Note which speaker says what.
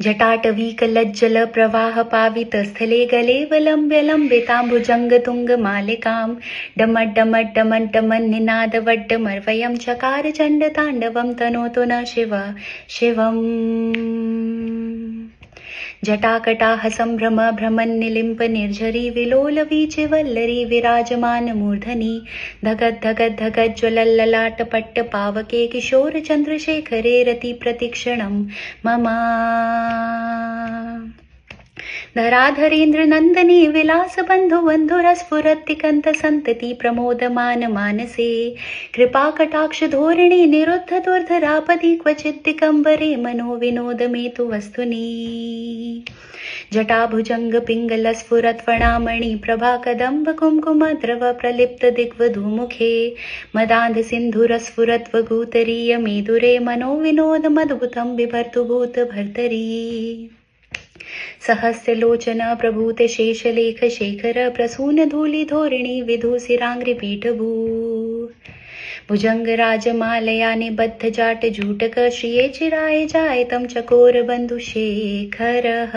Speaker 1: जटाटवीकलज्जल प्रवाह पावित स्थले गलेवलंब्य लंबिताम्बुजङ्गतुङ्गमालिकां डमड्डमड्डमड्डमन्निनादवड्डमर्वयं चकार चण्डताण्डवं तनोतु न शिवम् जटाकटाह सम्भ्रम भ्रमन्निलिम्प निर्झरी विलोलवीचे वल्लरी विराजमान मूर्धनि धगज्ज्वलल्ललाटपट्ट पावके किशोर चन्द्रशेखरे रति प्रतिक्षणं मम धराधरेन्द्र नंदनी विलास बंधु बंधुरस्फुरत्तिकंत संतति प्रमोदमान मानसे कृपा कटाक्ष धोरणी निरुद्ध दुर्धरापदी क्वचित् दिगंबरे मनो विनोद मेतु वस्तुनि जटाभुजंग पिंगल स्फुरत् फणामणि प्रभा कदंब कुमकुम द्रव प्रलिप्त दिग्वधूमुखे मदान्ध सिन्धुरस्फुरत् वगूतरीय मेदुरे मनो विनोद मद्भुतं बिभर्तु भूत भर्तरी सहस्रलोचन प्रभूत शेषलेख शेखर प्रसून धूलि धोरिणी विधुसिराङ्घ्रिपीठभू भुजंग राजमालया निबद्ध जाट जूटक श्रिये चिराय जायतं चकोर बंधु शेखरः।